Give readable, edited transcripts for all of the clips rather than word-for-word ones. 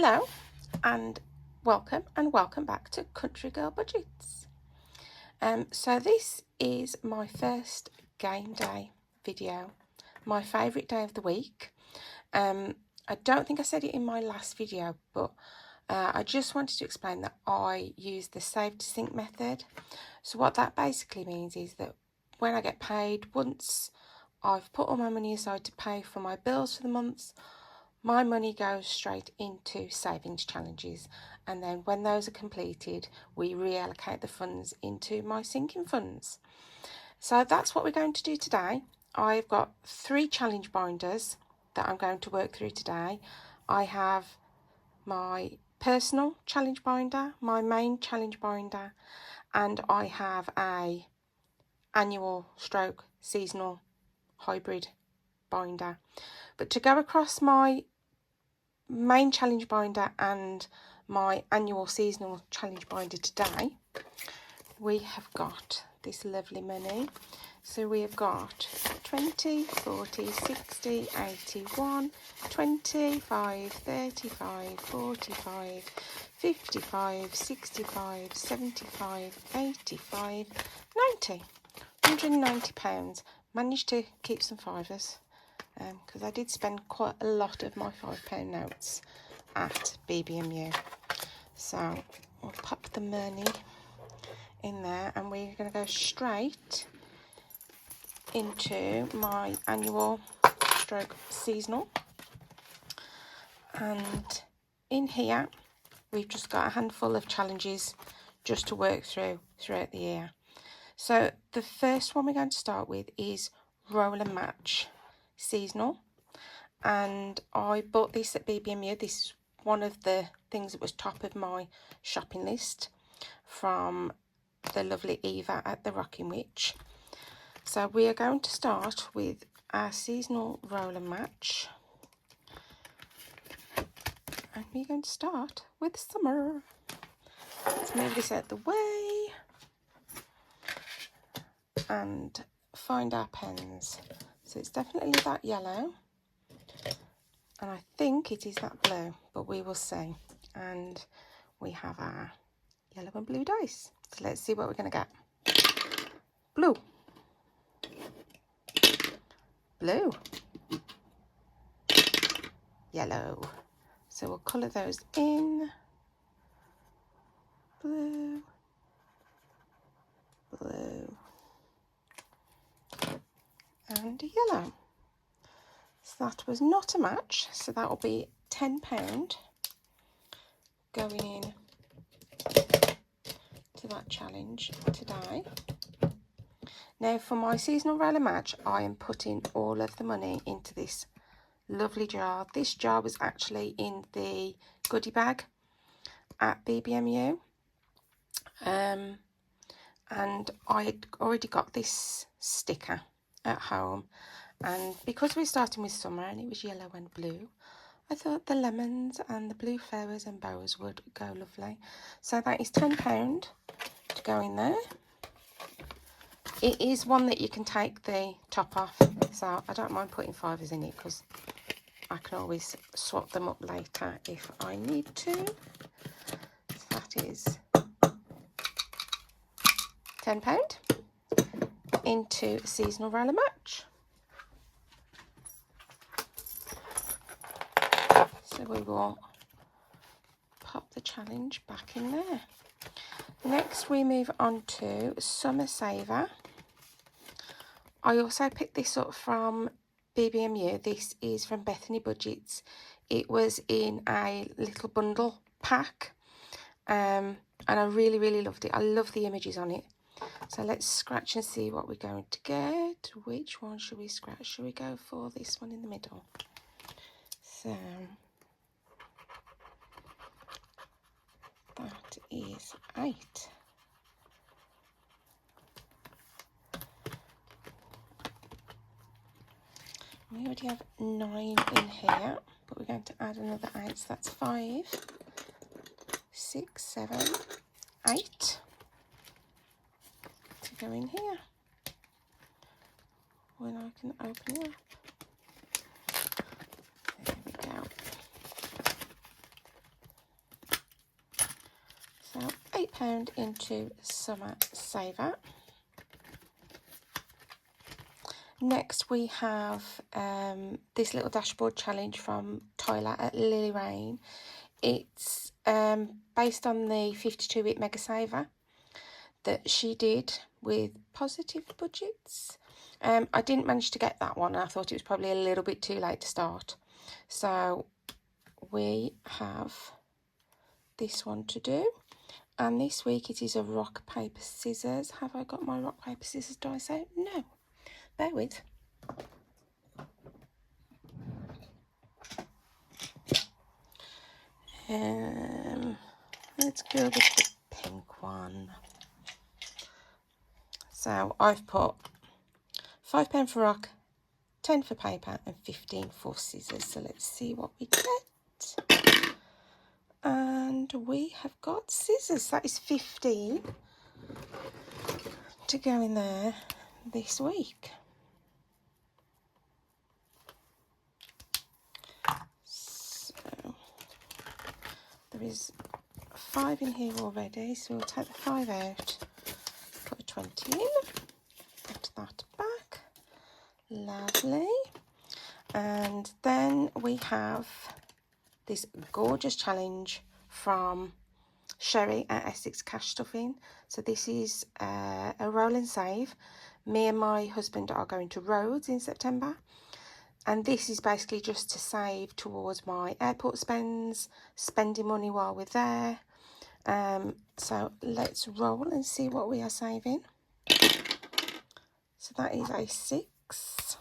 Hello and welcome back to Country Girl Budgets. So this is my first game day video, my favourite day of the week. I don't think I said it in my last video, but I just wanted to explain that I use the save to sync method. So what that basically means is that when I get paid, once I've put all my money aside to pay for my bills for the months, my money goes straight into savings challenges, and then when those are completed, we reallocate the funds into my sinking funds. So that's what we're going to do today. I've got 3 challenge binders that I'm going to work through today. I have my personal challenge binder, my main challenge binder, and I have a annual stroke seasonal hybrid binder. But to go across my main challenge binder and my annual seasonal challenge binder today, we have got this lovely money. So we have got 20, 40, 60, 81, 25, 35, 45, 55, 65, 75, 85, 90. £190. Managed to keep some fivers, because I did spend quite a lot of my £5 notes at BB&M. So we'll pop the money in there, and we're going to go straight into my annual stroke seasonal. And in here we've just got a handful of challenges just to work through throughout the year. So the first one we're going to start with is Roll and Match seasonal, and I bought this at BB&M. This is one of the things that was top of my shopping list from the lovely Eva at the Rocking Witch. So we are going to start with our seasonal Roll and Match, and we're going to start with summer. Let's move this out the way and find our pens. So it's definitely that yellow, and I think it is that blue, but we will see. And we have our yellow and blue dice. So let's see what we're going to get. Blue. Blue. Yellow. So we'll colour those in. Blue. Blue. And yellow. So that was not a match, so that will be £10 going in to that challenge today. Now for my seasonal roller match, I am putting all of the money into this lovely jar. This jar was actually in the goodie bag at BB&M, and I had already got this sticker at home, and because we're starting with summer and it was yellow and blue, I thought the lemons and the blue flowers and bows would go lovely. So that is £10 to go in there. It is one that you can take the top off, so I don't mind putting fivers in it because I can always swap them up later if I need to. So that is £10 into seasonal roller match. So we will pop the challenge back in there. Next we move on to Summer Saver. I also picked this up from BB&M. This is from Bethany Budgets. It was in a little bundle pack, and I really loved it. I love the images on it. So let's scratch and see what we're going to get. Which one should we scratch? Should we go for this one in the middle? So that is 8. We already have 9 in here, but we're going to add another 8, so that's 5, 6, 7, 8 to go in here. When I can open it up. There we go. £5 into Summer Saver. Next we have this little dashboard challenge from Tyler at Lily Rain. It's based on the 52-week Mega Saver that she did with Positive Budgets. I didn't manage to get that one. I thought it was probably a little bit too late to start. So we have this one to do. And this week it is a rock, paper, scissors. Have I got my rock, paper, scissors dice out? No. Bear with. Let's go with the pink one. So I've put £5 for rock, 10 for paper and 15 for scissors. So let's see what we get. And we have got scissors. That is 15 to go in there this week. So there is 5 in here already, so we'll take the 5 out, put a 20 in, put that back. Lovely. And then we have this gorgeous challenge from Sherry at Essex Cash Stuffing. So this is a roll and save. Me and my husband are going to Rhodes in September, and this is basically just to save towards my airport spends, spending money while we're there. So let's roll and see what we are saving. So that is a 6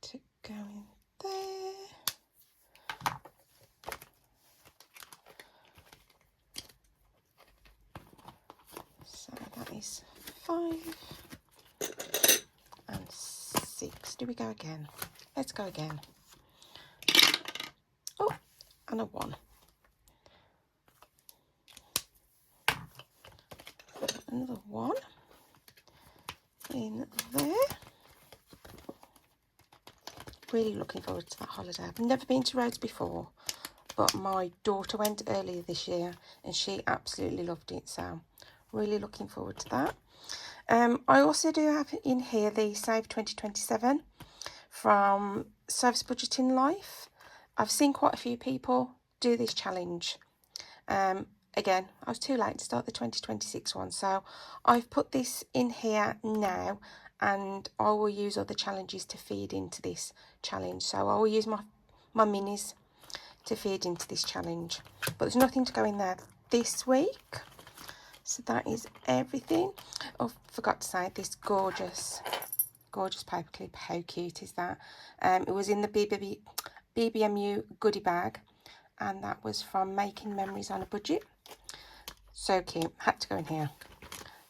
to go in there. So that is 5 and 6. Do we go again? Let's go again. Oh, and a 1. Another 1 in there. Really looking forward to that holiday. I've never been to Rhodes before, but my daughter went earlier this year and she absolutely loved it, so really looking forward to that. I also do have in here the Save 2027 from Service Budgeting Life. I've seen quite a few people do this challenge. Again, I was too late to start the 2026 one, so I've put this in here now, and I will use other challenges to feed into this challenge. So I will use my minis to feed into this challenge, but there's nothing to go in there this week. So that is everything. Oh, forgot to say, this gorgeous paperclip. How cute is that? It was in the BBMU goodie bag, and that was from Making Memories on a Budget. So cute. Had to go in here.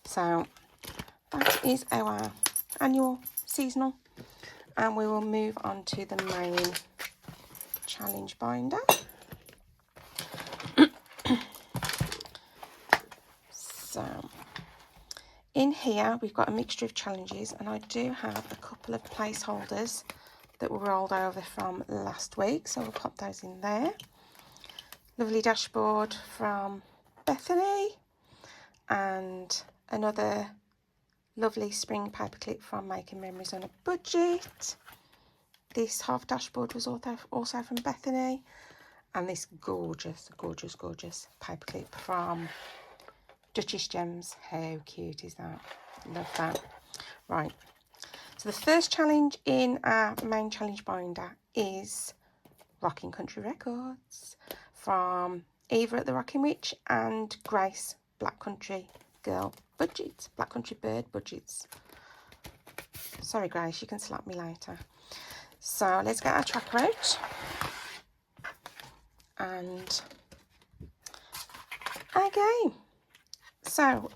So that is our annual seasonal, and we will move on to the main challenge binder. So in here we've got a mixture of challenges, and I do have a couple of placeholders that were rolled over from last week, so we'll pop those in there. Lovely dashboard from Bethany, and another lovely spring paperclip from Making Memories on a Budget. This half dashboard was also from Bethany, and this gorgeous paperclip from Duchess Gems. How cute is that? Love that. Right, so the first challenge in our main challenge binder is Rocking Country Records from Eva at the Rocking Witch and Grace Black Country Girl Budgets, Black Country Bird Budgets. Sorry Grace, you can slap me later. So let's get our tracker out, and our game. So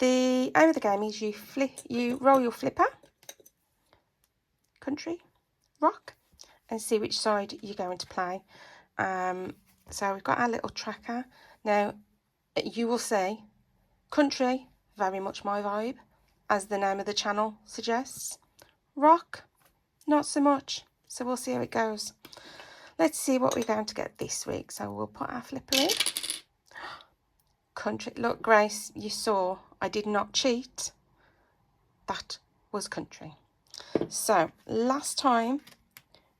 the aim of the game is you roll your flipper, country, rock, and see which side you're going to play. So we've got our little tracker. Now you will see country, very much my vibe, as the name of the channel suggests. Rock, not so much. So we'll see how it goes. Let's see what we're going to get this week. So we'll put our flipper in. country. Look, Grace, you saw I did not cheat. That was country. So last time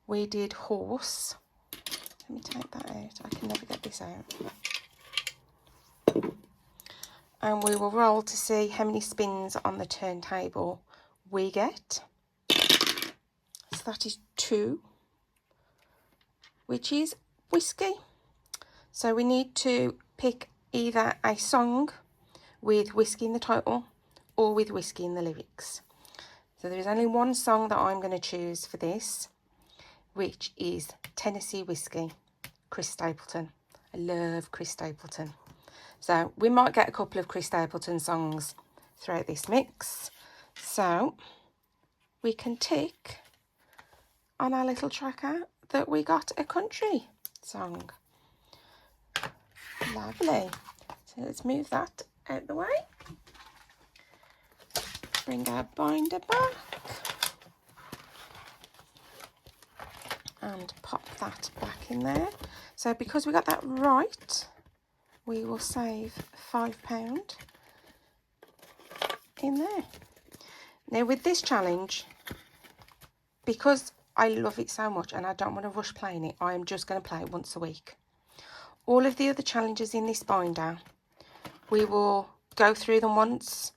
we did horse. Let me take that out. I can never get this out. And we will roll to see how many spins on the turntable we get. So that is 2, which is whiskey. So we need to pick either a song with whiskey in the title or with whiskey in the lyrics. So there is only one song that I'm going to choose for this, which is Tennessee Whiskey, Chris Stapleton. I love Chris Stapleton. So we might get a couple of Chris Stapleton songs throughout this mix. So we can tick on our little tracker that we got a country song. Lovely. So let's move that out the way. Bring our binder back and pop that back in there. So because we got that right, we will save £5 in there. Now with this challenge, because I love it so much and I don't want to rush playing it, I am just going to play it once a week. All of the other challenges in this binder, we will go through them once,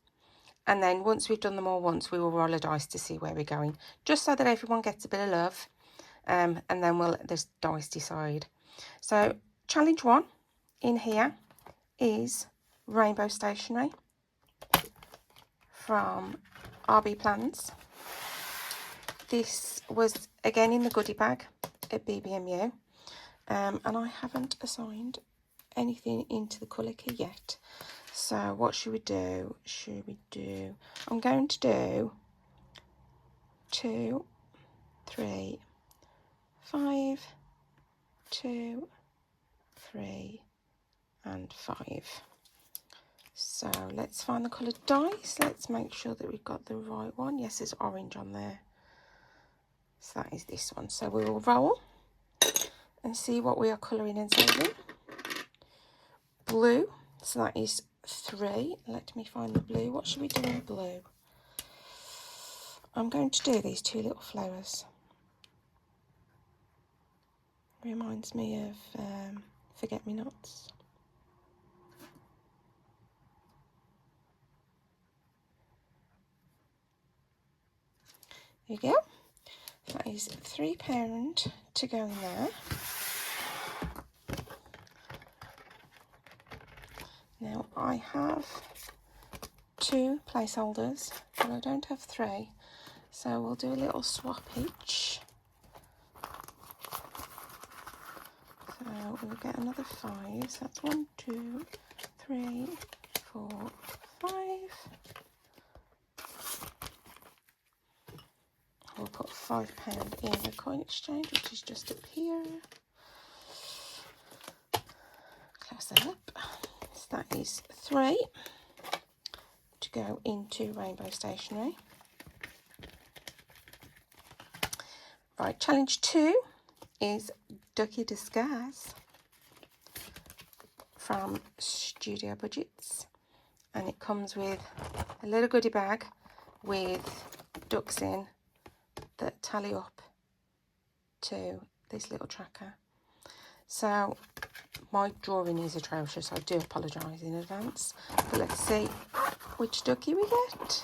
and then once we've done them all once, we will roll a dice to see where we're going, just so that everyone gets a bit of love, and then we'll the dice decide. So challenge 1 in here is Rainbow Stationery from RB Plans. This was again in the goodie bag at BBMU, and I haven't assigned anything into the colour key yet. So what should we do? I'm going to do 2, 3, 5, 2, 3 and 5. So let's find the coloured dice. Let's make sure that we've got the right one. Yes, there's orange on there. So that is this one. So we will roll and see what we are colouring and saving. Blue. So that is 3. Let me find the blue. What should we do in blue? I'm going to do these 2 little flowers. Reminds me of Forget-Me-Nots. There you go. That is £3 to go in there. Now I have 2 placeholders, but I don't have 3. So we'll do a little swap each. So we'll get another 5. So that's 1, 2, 3, 4, 5. We'll put £5 in the coin exchange, which is just up here. Close that up. So that is 3 to go into Rainbow Stationery. Right, challenge 2 is Ducky Disguise from Studio Budgets, and it comes with a little goodie bag with ducks in that tally up to this little tracker. So my drawing is atrocious, I do apologise in advance, but let's see which ducky we get.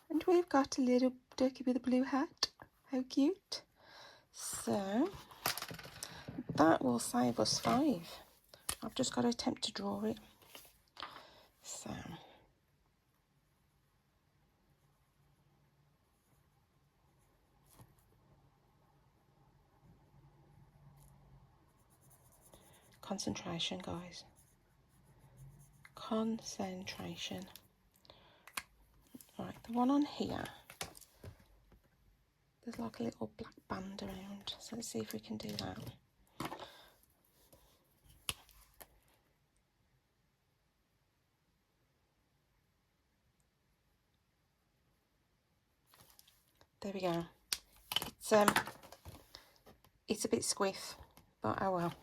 And we've got a little ducky with a blue hat. How cute. So that will save us 5. I've just got to attempt to draw it. So concentration, guys. Concentration. Right, the one on here, there's like a little black band around. So let's see if we can do that. There we go. It's a bit squiff, but oh well.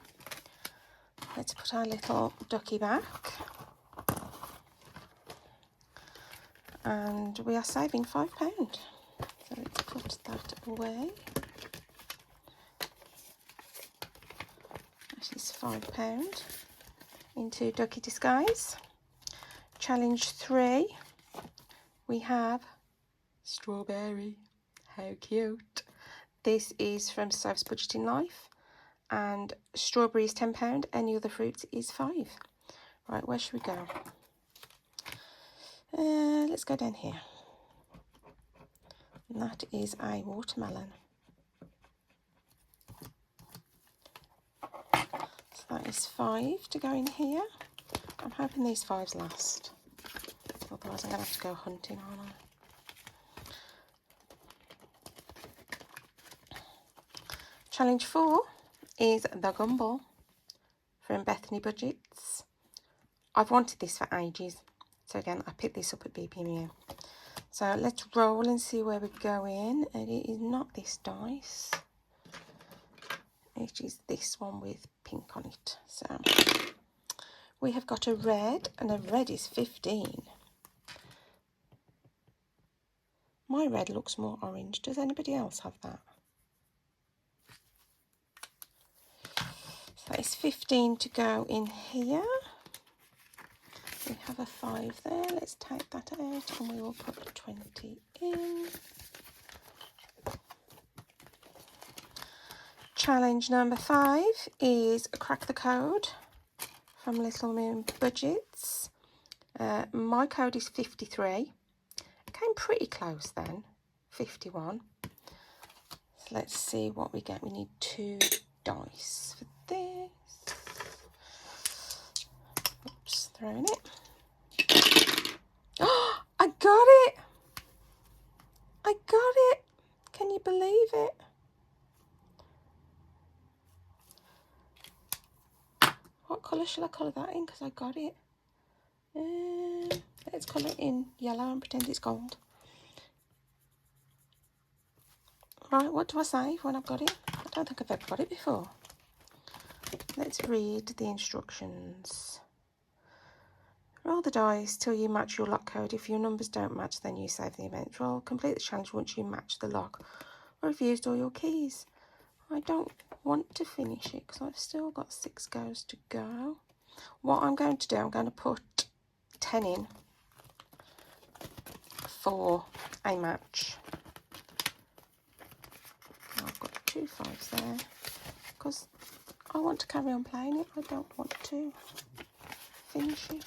let's put our little ducky back. And we are saving £5. So let's put that away. That is £5 into Ducky Disguise. Challenge 3, we have strawberry. How cute. This is from Soph's Budgeting Life, and strawberry is £10, any other fruit is £5. Right, where should we go? Let's go down here. And that is a watermelon. So that is £5 to go in here. I'm hoping these 5s last. Otherwise I'm going to have to go hunting, aren't I? Challenge 4 is the Gumball from Bethany Budgets. I've wanted this for ages. So again, I picked this up at BPMU. So let's roll and see where we're going. And it is not this dice. It is this one with pink on it. So we have got a red, and a red is 15. My red looks more orange. Does anybody else have that? So it's 15 to go in here. We have a 5 there. Let's take that out and we will put 20 in. Challenge number 5 is Crack the Code from Little Moon Budgets. My code is 53. It came pretty close then, 51. So let's see what we get. We need 2 dice for this. Oops, throwing it. Oh, I got it! I got it! Can you believe it? What colour shall I colour that in? Because I got it. Let's colour it in yellow and pretend it's gold. Right, what do I say when I've got it? I don't think I've ever got it before. Let's read the instructions. Roll the dice till you match your lock code. If your numbers don't match, then you save the event. Roll. Complete the challenge once you match the lock or have used all your keys. I don't want to finish it because I've still got 6 goes to go. What I'm going to do, I'm going to put 10 in for a match. I've got 2 5s there because I want to carry on playing it. I don't want to finish it.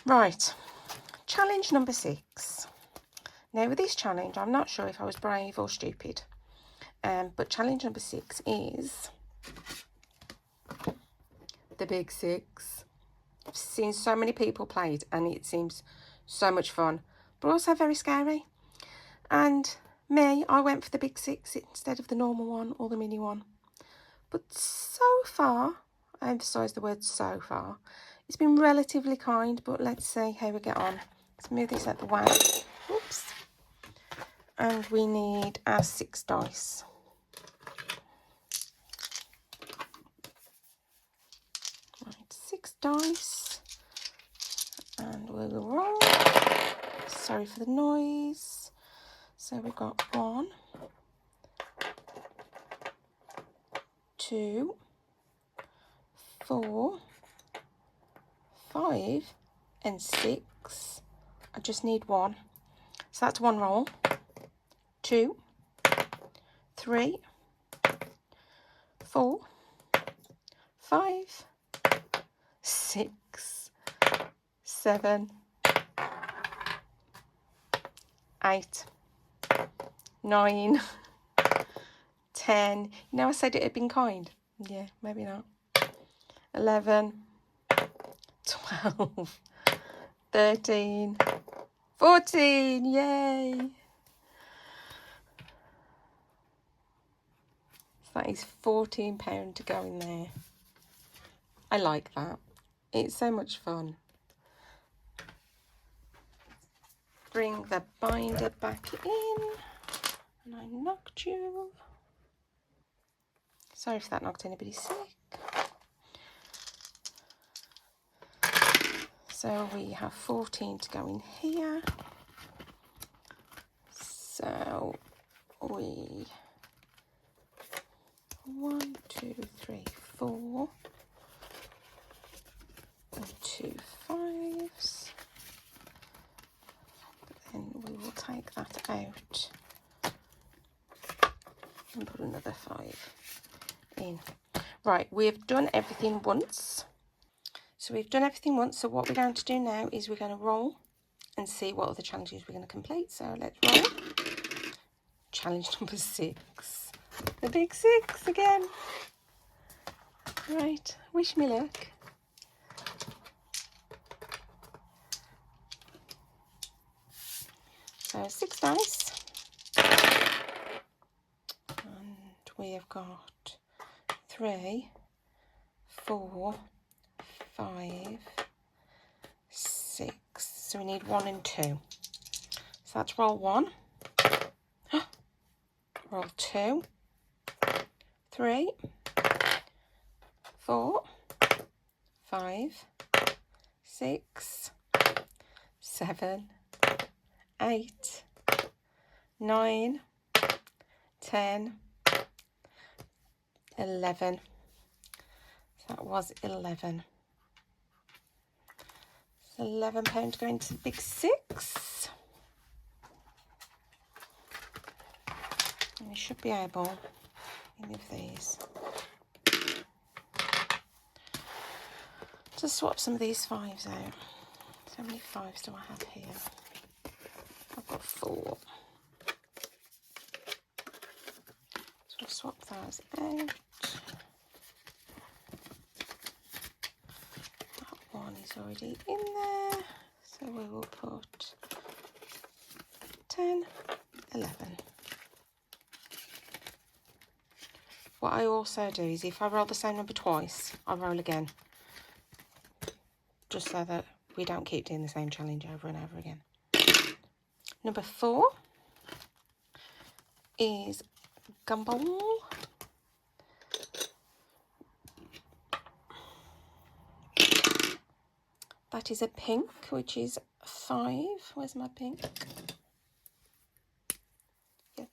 Right, challenge number 6. Now with this challenge, I'm not sure if I was brave or stupid, but challenge number 6 is the Big 6. I've seen so many people play it and it seems so much fun, but also very scary. And me, I went for the Big 6 instead of the normal one or the mini one. But so far, I emphasise the word so far, it's been relatively kind, but let's see how we get on. Let's move this out the way. Oops. And we need our 6 dice. Right, 6 dice. And we will roll. Sorry for the noise. So we've got 1, 2, 4, 5 and 6. I just need 1. So that's 1 roll. 2, 3, 4, 5, 6, 7, 8, 9, 10. You know I said it had been kind. Yeah, maybe not. 11, 12, 13, 14. Yay! So that is £14 to go in there. I like that. It's so much fun. Bring the binder back in. And I knocked you. Sorry if that knocked anybody sick. So we have 14 to go in here. So we 1, 2, 3, 4 and 2 5s. Then we will take that out and put another 5 in. Right, we've done everything once. So we've done everything once. So what we're going to do now is we're going to roll and see what other challenges we're going to complete. So let's roll. Challenge number 6. The big 6 again. Right, wish me luck. So 6 dice. And we have got 3, 4, 5, 6. So we need 1 and 2. So that's roll 1. Roll 2, 3, 4, 5, 6, 7, 8, 9, 10, 11. So that was 11. So £11 going to the big 6. And we should be able to move these to swap some of these 5s out. So how many 5s do I have here? I've got 4. So I'll swap those out. That one is already in there. So we will put 10, 11. What I also do is if I roll the same number twice, I roll again. Just so that we don't keep doing the same challenge over and over again. Number 4 is Gumball. That is a pink, which is 5. Where's my pink? Yes.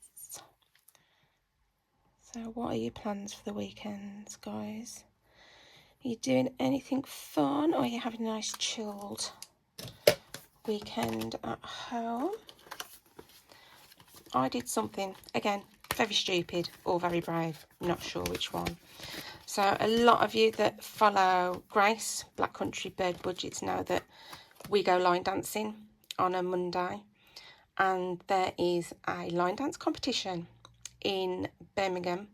So what are your plans for the weekends, guys? Are you doing anything fun, or are you having a nice chilled weekend at home? I did something, again, very stupid or very brave, not sure which one. So a lot of you that follow Grace, Black Country Bird Budgets, know that we go line dancing on a Monday, and there is a line dance competition in Birmingham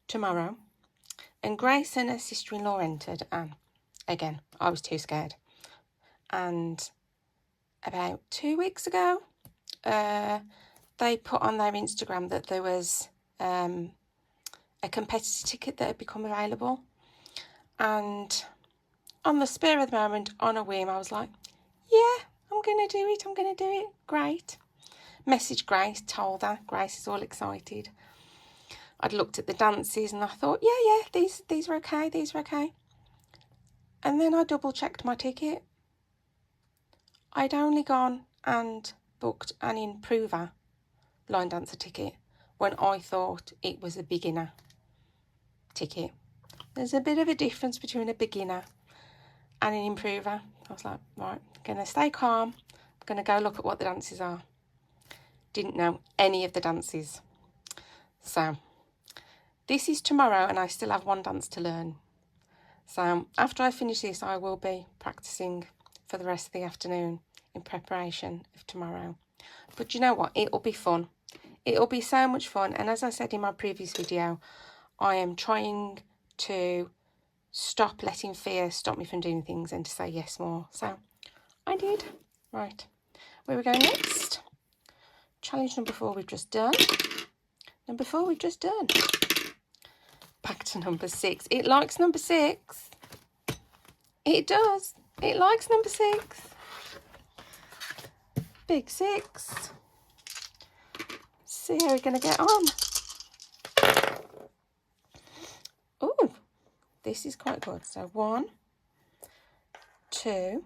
tomorrow, and Grace and her sister-in-law entered, and again, I was too scared. And about 2 weeks ago, they put on their Instagram that there was a competitor ticket that had become available, and on the spur of the moment, on a whim, I was like, yeah, I'm going to do it, great. Messaged Grace, told her. Grace is all excited. I'd looked at the dances and I thought, yeah, these are okay. And then I double checked my ticket. I'd only gone and booked an improver line dancer ticket when I thought it was a beginner ticket. There's a bit of a difference between a beginner and an improver. I was like, right, I'm going to stay calm. I'm going to go look at what the dances are. Didn't know any of the dances. So this is tomorrow and I still have one dance to learn. So after I finish this, I will be practicing for the rest of the afternoon in preparation of tomorrow. But you know what? It'll be fun. It'll be so much fun. And as I said in my previous video, I am trying to stop letting fear stop me from doing things and to say yes more. So I did. Right. Where are we going next? Challenge number 4 we've just done. Number 4 we've just done. Back to number 6. It likes number 6. It does. It likes number 6. Big 6. See how we're going to get on. this is quite good. So 1, 2,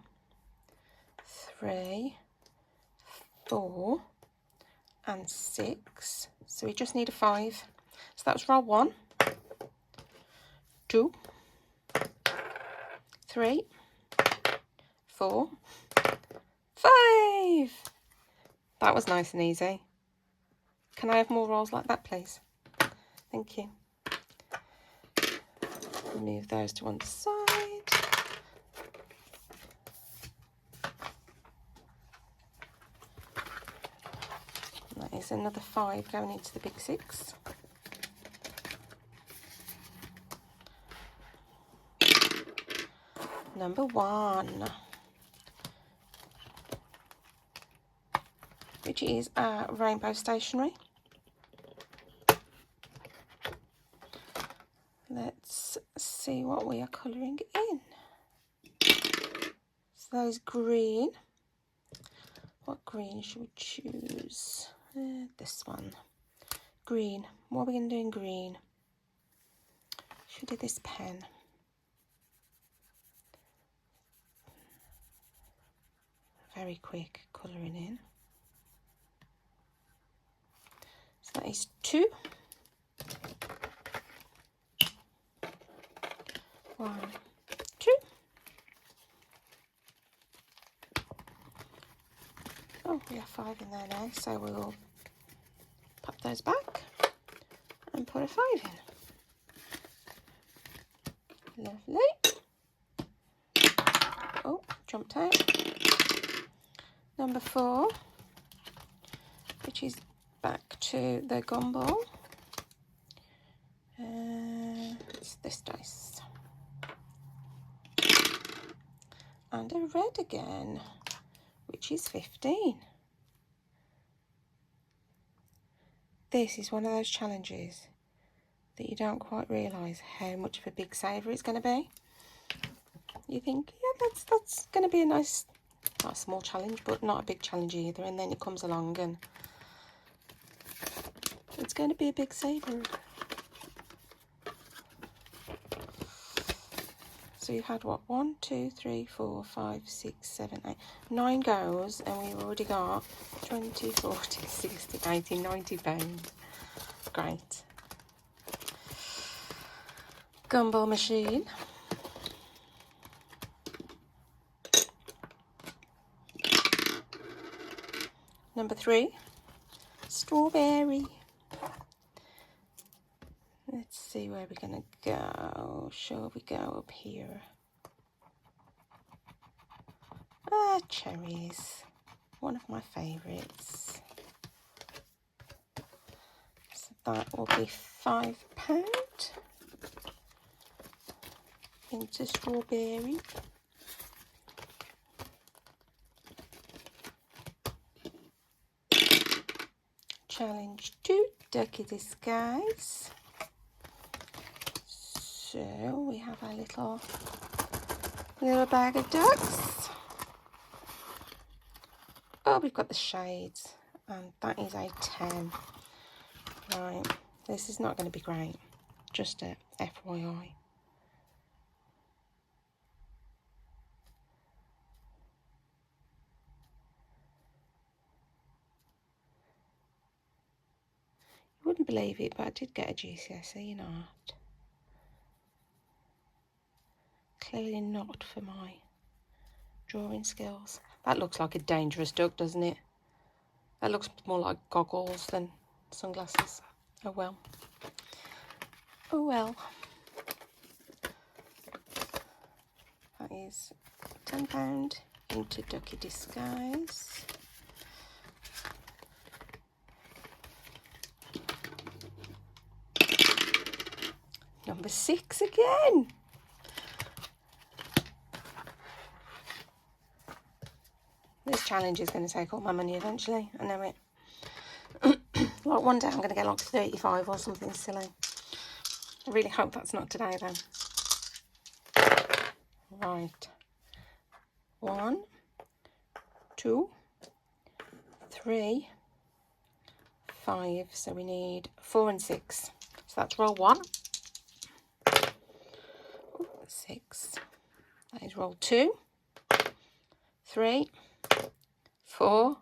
3, 4 and 6. So we just need a 5. So that's roll 1, 2, 3, 4, 5. That was nice and easy. Can I have more rolls like that, please? Thank you. Move those to one side. That is another 5 going into the big 6. Number 1, which is Rainbow Stationery. Let's see what we are colouring in. So those green. What green should we choose? This one. Green. What are we going to do in green? Should we do this pen? Very quick colouring in. So that is 2. 1, 2. Oh, we have 5 in there now, so we'll pop those back and put a 5 in. Lovely. Oh, jumped out. Number 4, which is back to the gumball. It's this dice. And a red again, which is 15. This is one of those challenges that you don't quite realise how much of a big saver it's going to be. You think, yeah, that's going to be a nice, not a small challenge, but not a big challenge either. And then it comes along and it's going to be a big saver. So you've had what? 1, 2, 3, 4, 5, 6, 7, 8, 9 goes, and we've already got 20, 40, 60, 80, 90 pounds. Great. Gumball machine. Number 3, strawberry. Let's see where we're going to go. Shall we go up here? Cherries. One of my favourites. So that will be £5 into strawberry. Challenge 2, Ducky Disguise. So we have our little bag of ducks. Oh, we've got the shades, and that is a 10. Right, this is not going to be great, just a FYI. You wouldn't believe it, but I did get a GCSE in art. Clearly not for my drawing skills. That looks like a dangerous duck, doesn't it? That looks more like goggles than sunglasses. Oh well. Oh well. That is £10 into Ducky Disguise. Number 6 again. This challenge is going to take all my money eventually. I know it. Like one day I'm going to get like 35 or something silly. I really hope that's not today though. Right. 1, 2, 3, 5. So we need 4 and 6. So that's roll 1. That's 6. That is roll 2, 3, 4,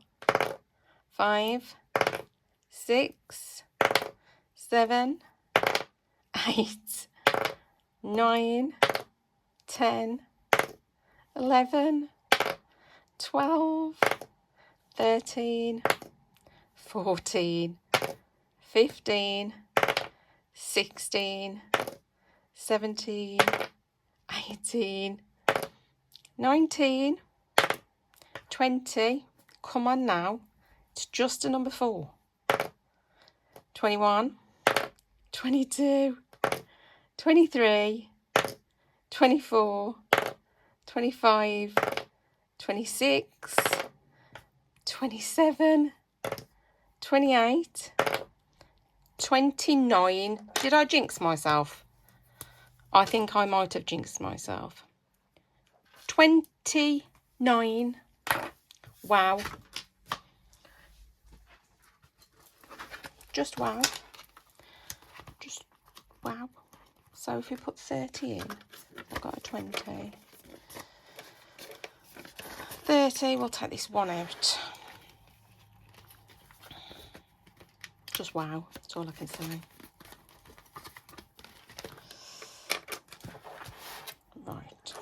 5, 6, 7, 8, 9, 10, 11, 12, 13, 14, 15, 16, 17, 18, 19, 20. Come on now. It's just a number 4. 21, 22, 23, 24, 25, 26, 27, 28, 29. Did I jinx myself? I think I might have jinxed myself. 29. Wow. Just wow. Just wow. So if we put 30 in, I've got a 20. 30, we'll take this 1 out. Just wow, that's all I can say. Right,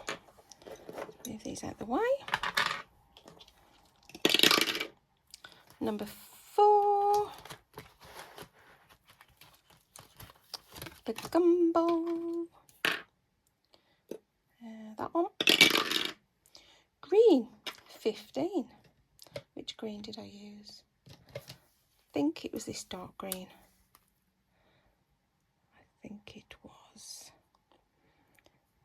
move these out the way. Number 4, the gumball. That one. Green, 15. Which green did I use? I think it was this dark green. I think it was.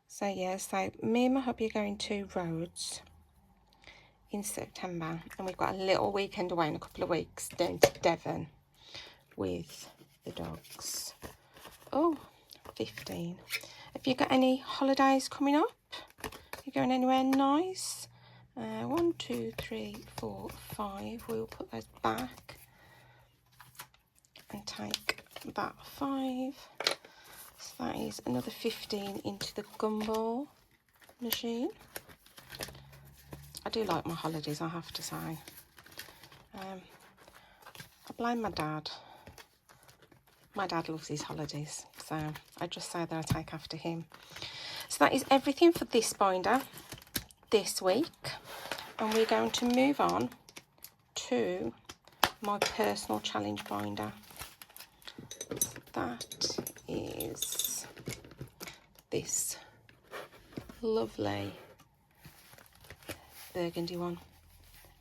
So yeah, so me and my hubby are going to Rhodes in September, and we've got a little weekend away in a couple of weeks down to Devon with the dogs. Oh, 15. Have you got any holidays coming up? You going anywhere nice? 1, 2, 3, 4, 5. We'll put those back and take that 5. So that is another 15 into the gumball machine. I do like my holidays, I have to say. I blame my dad. My dad loves his holidays, so I just say that I take after him. So that is everything for this binder this week, and we're going to move on to my personal challenge binder. That is this lovely burgundy one.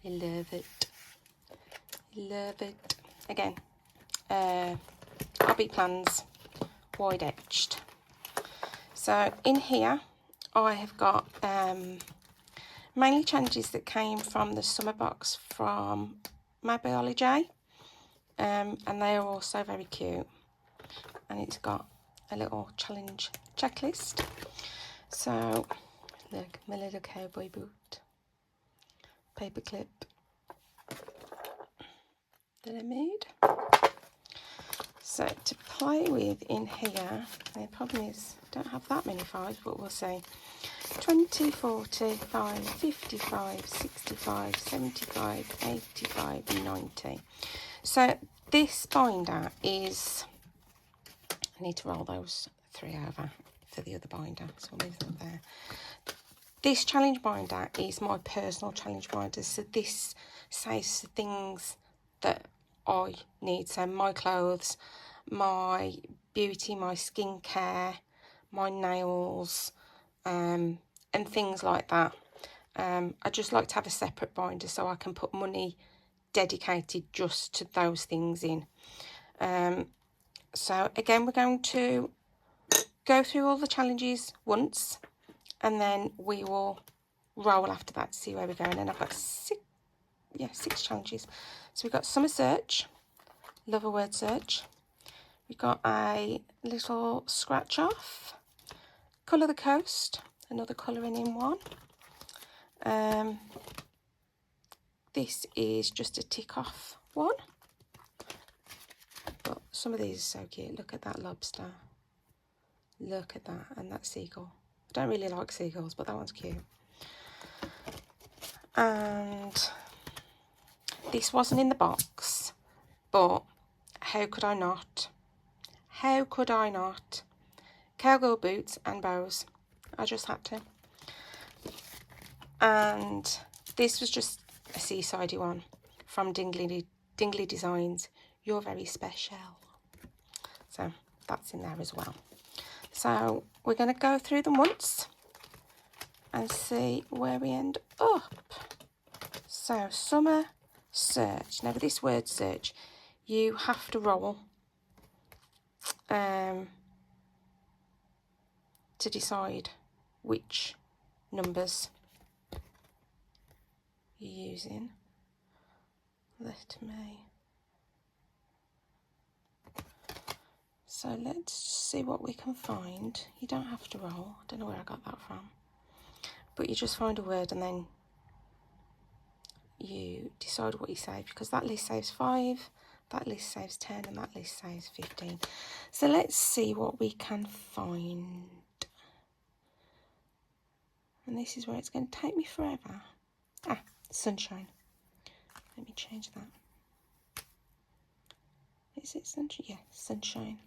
I love it. Love it. Again, hobby plans, wide edged. So in here I have got mainly challenges that came from the summer box from My Biology, and they are also very cute, and it's got a little challenge checklist. So look, my little cowboy boot, paper clip that I made. So to play with in here, the problem is I don't have that many 5s, but we'll say 20, 40, 5, 55, 65, 75, 85, 90. So this binder is, I need to roll those 3 over for the other binder, so we'll move them there. This challenge binder is my personal challenge binder, so this says things that I need, so my clothes, my beauty, my skincare, my nails, and things like that. I just like to have a separate binder so I can put money dedicated just to those things in. So again, we're going to go through all the challenges once, and then we will roll after that to see where we're going. And I've got 6 challenges. So we've got summer search, love a word search. We've got a little scratch off, colour the coast, another colouring in one. This is just a tick off one, but some of these are so cute. Look at that lobster, look at that, and that seagull. I don't really like seagulls, but that one's cute. And this wasn't in the box, but how could I not? How could I not? Cowgirl boots and bows. I just had to. And this was just a seasidey one from Dingley Designs. You're very special. So that's in there as well. So we're going to go through them once and see where we end up. So summer search. Now with this word search, you have to roll to decide which numbers you're using. Let me. So let's see what we can find. You don't have to roll. I don't know where I got that from. But you just find a word and then you decide what you save, because that list saves 5, that list saves 10, and that list saves 15. So let's see what we can find. And this is where it's going to take me forever. Ah, sunshine. Let me change that. Is it sunshine? Yeah, sunshine.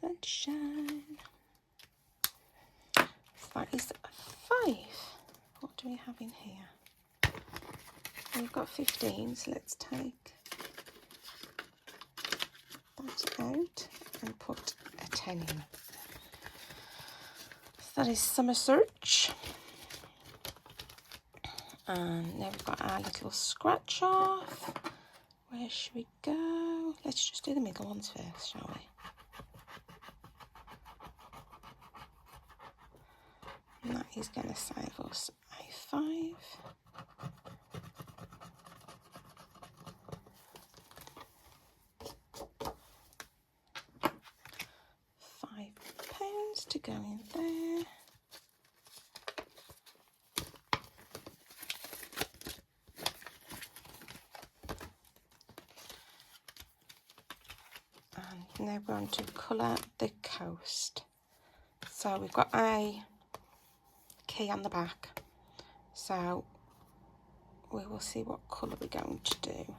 Sunshine. That is 5. What do we have in here? We've got 15, so let's take that out and put a 10 in. So that is summer search. And now we've got our little scratch off. Where should we go? Let's just do the middle ones first, shall we? And that is going to save us a 5. £5 to go in there. And now we're on to colour the coast. So we've got a key on the back, so we will see what colour we're going to do.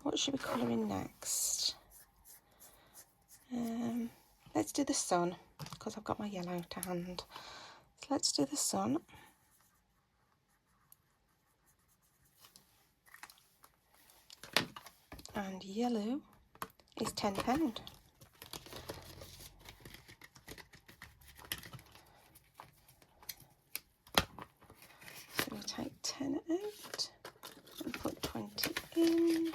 What should we colour in next? Let's do the sun, because I've got my yellow to hand. So let's do the sun. And yellow is £10. So we take 10 out and put 20 in.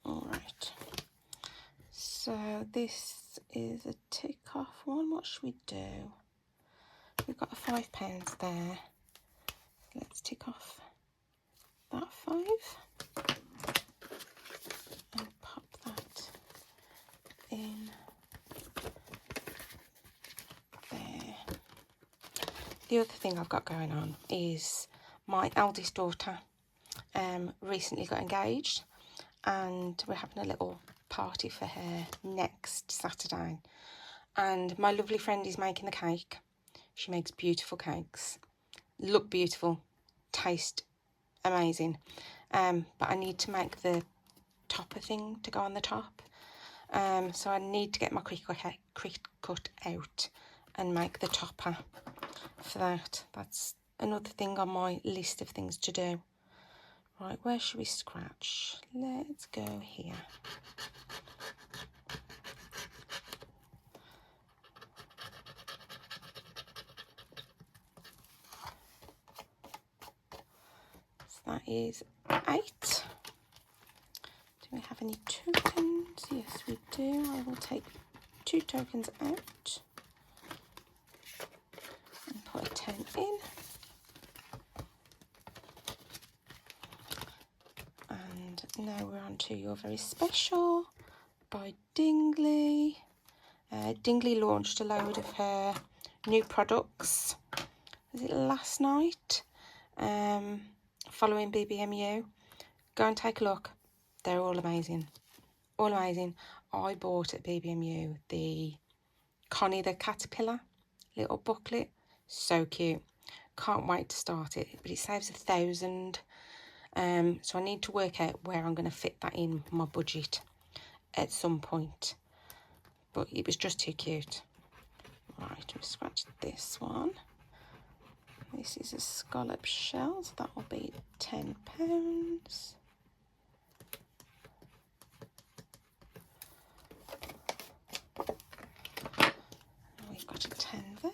Alright. So this is a tick off one. What should we do? We've got a £5 there. Let's tick off that 5 and pop that in there. The other thing I've got going on is my eldest daughter recently got engaged, and we're having a little party for her next Saturday, and my lovely friend is making the cake. She makes beautiful cakes, look beautiful, taste amazing, but I need to make the topper thing to go on the top, so I need to get my Cricut out and make the topper for that. That's another thing on my list of things to do. Right, where should we scratch? Let's go here. So that is 8. Do we have any tokens? Yes, we do. I will take 2 tokens out and put a 10 in. And now we're on to You're Very Special by Dingley. Dingley launched a load of her new products. Was it last night? Following BBMU. Go and take a look. They're all amazing. all amazing. I bought at BBMU the Connie the Caterpillar little booklet. So cute. Can't wait to start it, but it saves £1,000. So I need to work out where I'm going to fit that in my budget at some point. But it was just too cute. Right, we scratch this one. This is a scallop shell, so that will be £10. We've got a 10 there.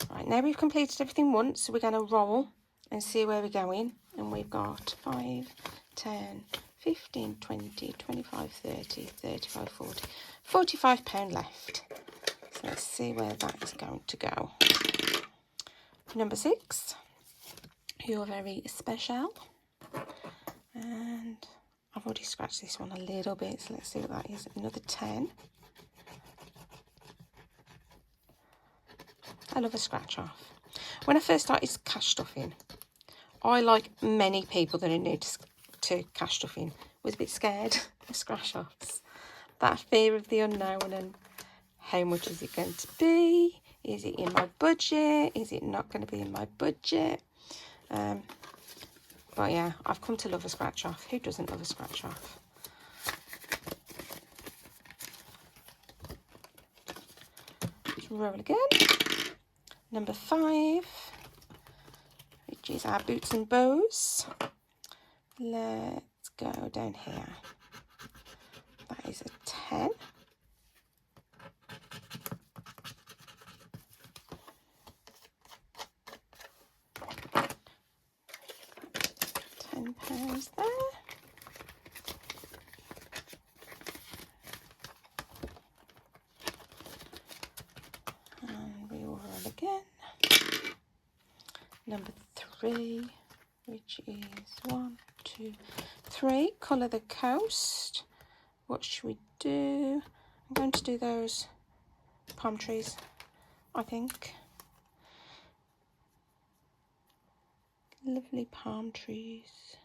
Right, now we've completed everything once, so we're going to roll and see where we're going. And we've got 5, 10, 15, 20, 25, 30, 35, 40, £45 left. So let's see where that is going to go. Number 6, you're very special. And I've already scratched this one a little bit, so let's see what that is. Another 10. I love a scratch off. When I first started cash stuffing, I, like many people that are new to cash stuffing, was a bit scared of scratch offs. That fear of the unknown and how much is it going to be? Is it in my budget? Is it not going to be in my budget? But yeah, I've come to love a scratch off. Who doesn't love a scratch off? Let's roll again. Number 5, which is our boots and bows. Let's go down here. That is a 10. £10 there. And we will roll again. Number 3, which is 1, 2, 3. Colour the coast. What should we do? I'm going to do those palm trees, I think. Lovely palm trees.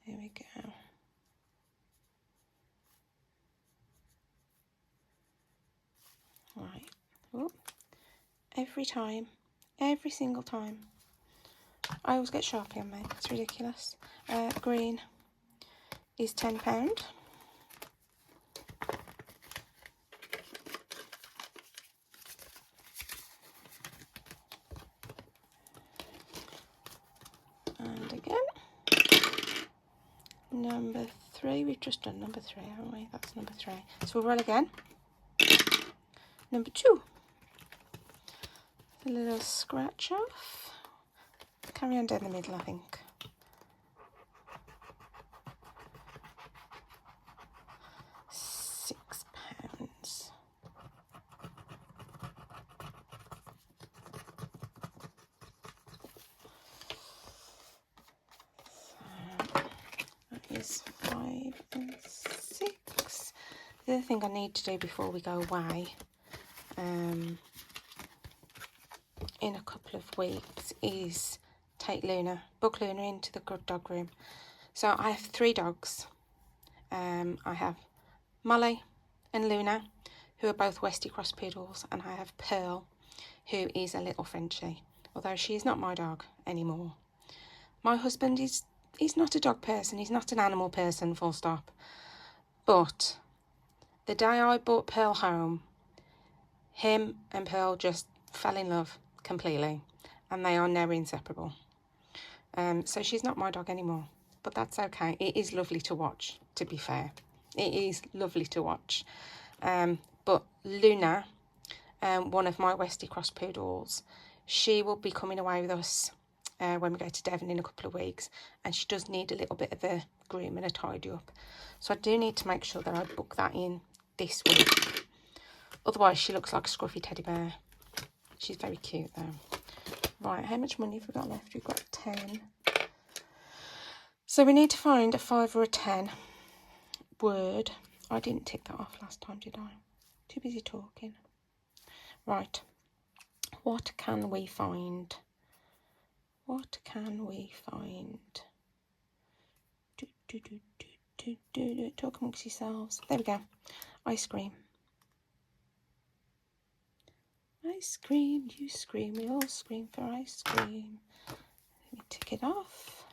There we go. Right. Oh. Every single time, I always get Sharpie on me. It's ridiculous. Green is £10. And again. Number 3, we've just done number 3, haven't we? That's number 3. So we'll roll again. Number 2. A little scratch off. Carry on down the middle, I think. £6. That is 5 and 6. The other thing I need to do before we go away, in a couple of weeks, is take Luna, book Luna into the good dog room. So I have 3 dogs. I have Molly and Luna, who are both Westie Cross Poodles, and I have Pearl, who is a little Frenchie, although she is not my dog anymore. My husband is not a dog person, he's not an animal person, full stop. But the day I brought Pearl home, him and Pearl just fell in love completely, and they are now inseparable. So she's not my dog anymore, but that's okay. It is lovely to watch, to be fair. It is lovely to watch. But Luna, one of my Westie Cross Poodles, she will be coming away with us when we go to Devon in a couple of weeks, and she does need a little bit of a groom and a tidy up. So I do need to make sure that I book that in this week. Otherwise, she looks like a scruffy teddy bear. She's very cute, though. Right, how much money have we got left? We've got 10. So we need to find a 5 or a 10 word. I didn't tick that off last time, did I? Too busy talking. Right. What can we find? What can we find? Talk amongst yourselves. There we go. Ice cream. Ice cream, you scream, we all scream for ice cream. Let me tick it off.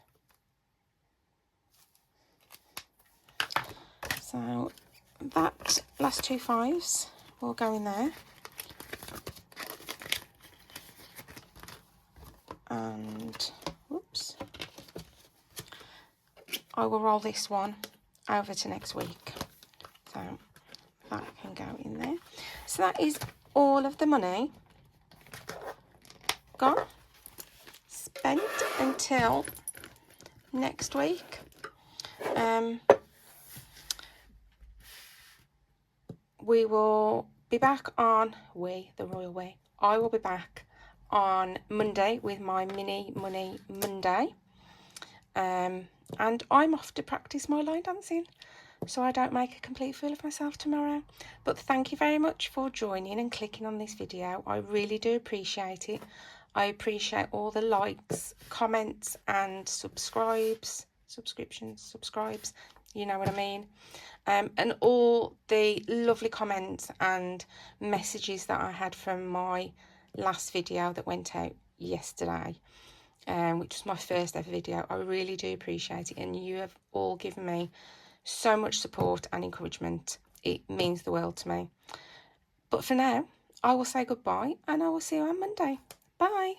So that last 2 5s will go in there. And, whoops, I will roll this one over to next week. So that can go in there. So that is all of the money gone, spent until next week. We will be back on the Royal Way. I will be back on Monday with my mini money Monday. And I'm off to practice my line dancing, so I don't make a complete fool of myself tomorrow. But thank you very much for joining and clicking on this video. I really do appreciate it. I appreciate all the likes, comments and subscribes, you know what I mean. And all the lovely comments and messages that I had from my last video that went out yesterday, which was my first ever video. I really do appreciate it, and you have all given me so much support and encouragement. It means the world to me. But for now, I will say goodbye, and I will see you on Monday. Bye.